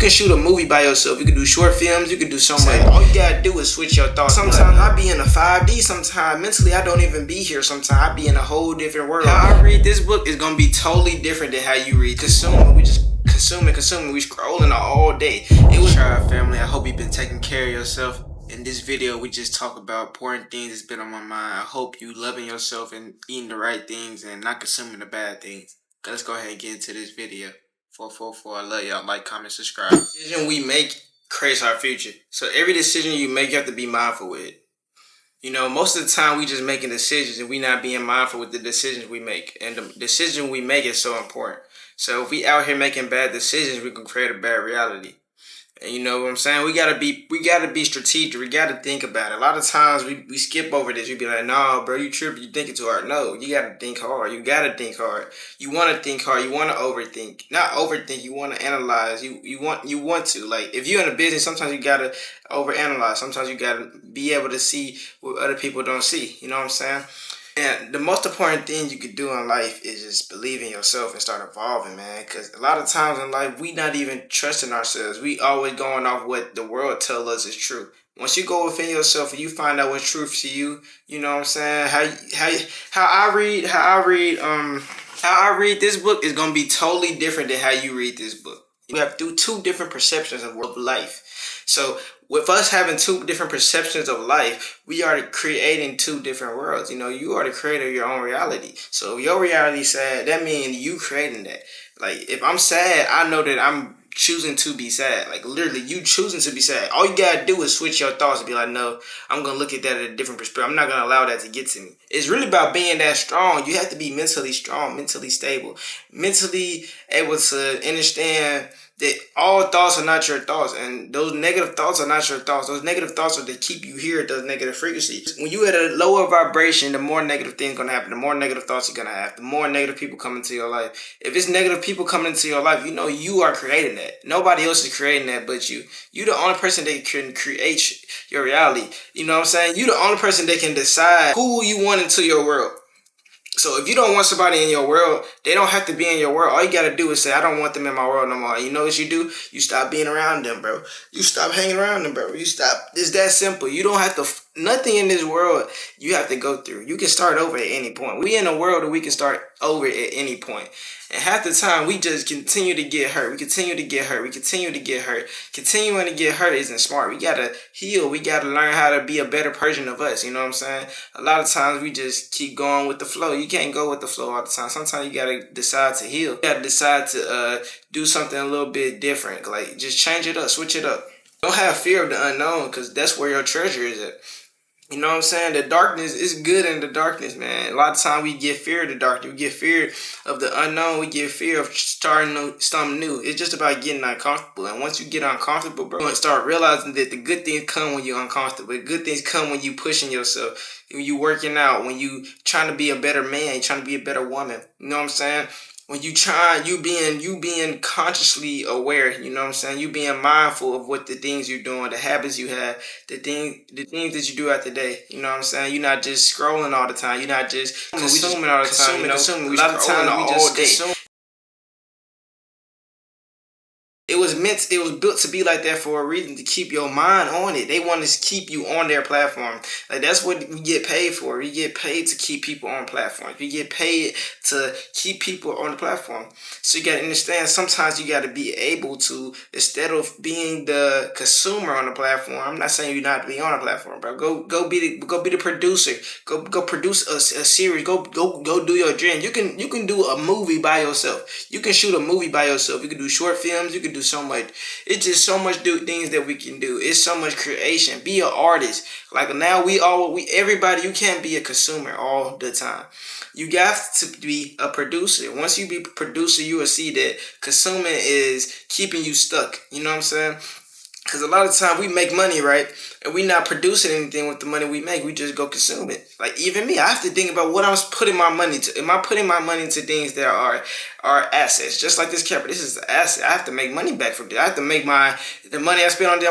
can shoot a movie by yourself. You can do short films. You can do so much. All you gotta do is switch your thoughts. Sometimes I be in a 5D. Sometimes mentally I don't even be here. Sometimes I be in a whole different world. How I read this book is gonna be totally different than how you read. Consuming, we just consuming. We scrolling all day. It was Tribe family. I hope you've been taking care of yourself. In this video, we just talk about important things that's been on my mind. I hope you loving yourself and eating the right things and not consuming the bad things. Let's go ahead and get into this video. 444, I love y'all. Like, comment, subscribe. Decision we make creates our future. So every decision you make, you have to be mindful with. You know, most of the time we just making decisions and we not being mindful with the decisions we make. And the decision we make is so important. So if we out here making bad decisions, we can create a bad reality. And you know what I'm saying? We gotta be strategic. We gotta think about it. A lot of times we skip over this. We be like, nah, bro, you tripping, you thinking too hard. No, you gotta think hard. You gotta think hard. You wanna think hard. You wanna overthink. Not overthink, you wanna analyze. You want to. Like if you're in a business, sometimes you gotta overanalyze. Sometimes you gotta be able to see what other people don't see. You know what I'm saying? And the most important thing you could do in life is just believe in yourself and start evolving, man. Because a lot of times in life, we not even trusting ourselves. We always going off what the world tell us is true. Once you go within yourself and you find out what's true to you, you know what I'm saying? How I read this book is gonna be totally different than how you read this book. We have two different perceptions of life. So with us having two different perceptions of life, we are creating two different worlds. You know, you are the creator of your own reality. So if your reality sad, that means you creating that. Like if I'm sad, I know that I'm choosing to be sad. Like literally you choosing to be sad. All you gotta do is switch your thoughts and be like, no, I'm gonna look at that at a different perspective. I'm not gonna allow that to get to me. It's really about being that strong. You have to be mentally strong, mentally stable, mentally able to understand that all thoughts are not your thoughts, and those negative thoughts are not your thoughts. Those negative thoughts are to keep you here at those negative frequencies. When you at a lower vibration, the more negative things gonna happen. The more negative thoughts you're gonna have. The more negative people come into your life. If it's negative people coming into your life, you know you are creating that. Nobody else is creating that but you. You the only person that can create your reality. You know what I'm saying? You the only person that can decide who you want into your world. So if you don't want somebody in your world, they don't have to be in your world. All you got to do is say, I don't want them in my world no more. You know what you do? You stop being around them, bro. You stop hanging around them, bro. You stop. It's that simple. You don't have to, nothing in this world you have to go through. You can start over at any point. We in a world that we can start over at any point. And half the time, we just continue to get hurt. We continue to get hurt. We continue to get hurt. Continuing to get hurt isn't smart. We got to heal. We got to learn how to be a better version of us. You know what I'm saying? A lot of times, we just keep going with the flow. You can't go with the flow all the time. Sometimes, you got to decide to heal. You got to decide to do something a little bit different. Like, just change it up. Switch it up. Don't have fear of the unknown because that's where your treasure is at. You know what I'm saying? The darkness is good in the darkness, man. A lot of times we get fear of the darkness. We get fear of the unknown. We get fear of starting something new. It's just about getting uncomfortable. And once you get uncomfortable, bro, you start realizing that the good things come when you're uncomfortable. The good things come when you pushing yourself. When you working out. When you trying to be a better man. You trying to be a better woman. You know what I'm saying? When you being consciously aware, you know what I'm saying? You being mindful of what the things you're doing, the habits you have, the things that you do out the day. You know what I'm saying? You're not just scrolling all the time. You're not just consuming all the time. A lot of times we just consume. It was built to be like that for a reason, to keep your mind on it. They want to keep you on their platform. Like that's what we get paid for. We get paid to keep people on platforms. We get paid to keep people on the platform. So you gotta understand, sometimes you gotta be able to, instead of being the consumer on the platform, I'm not saying you not to be on a platform, bro. Go be the producer. Go produce a series. Go do your dream. You can do a movie by yourself. You can shoot a movie by yourself. You can do short films. You can do so much. It's just so much things that we can do. It's so much creation. Be an artist. Like now everybody, you can't be a consumer all the time. You got to be a producer. Once you be a producer, you will see that consuming is keeping you stuck. You know what I'm saying? Because a lot of times we make money, right? And we not producing anything with the money we make. We just go consume it. Like even me, I have to think about what I'm putting my money to. Am I putting my money into things that are assets? Just like this camera, this is an asset. I have to make money back from this. I have to make the money I spend on it.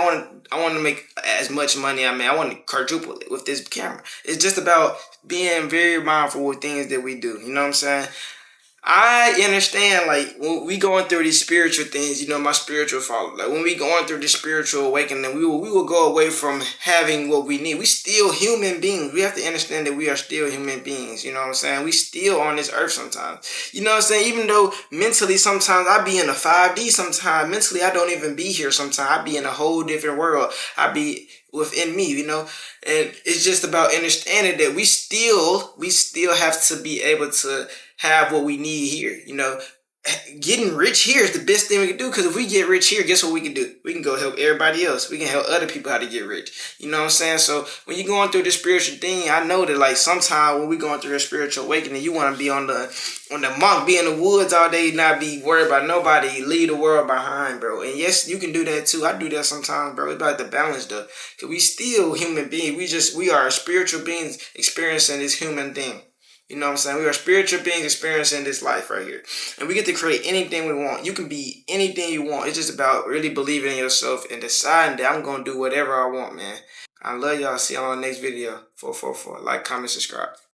I want to make as much money I want to quadruple it with this camera. It's just about being very mindful with things that we do. You know what I'm saying? I understand, like, when we going through these spiritual things, my spiritual father, like, when we going through this spiritual awakening, we will go away from having what we need. We still human beings. We have to understand that we are still human beings, you know what I'm saying? We still on this earth sometimes. You know what I'm saying? Even though mentally sometimes I be in a 5D sometimes, mentally I don't even be here sometimes. I be in a whole different world. I be within me, and it's just about understanding that we still have to be able to have what we need here. Getting rich here is the best thing we can do, because if we get rich here, guess what we can do? We can go help everybody else. We can help other people how to get rich. You know what I'm saying? So when you're going through the spiritual thing, I know that, like, sometimes when we going through a spiritual awakening, you want to be on the monk, be in the woods all day, not be worried about nobody, leave the world behind, bro. And yes, you can do that too. I do that sometimes, bro. It's about the balance though, because we still human beings. We are spiritual beings experiencing this human thing. You know what I'm saying? We are spiritual beings experiencing this life right here. And we get to create anything we want. You can be anything you want. It's just about really believing in yourself and deciding that I'm going to do whatever I want, man. I love y'all. See y'all on the next video. 444. Like, comment, subscribe.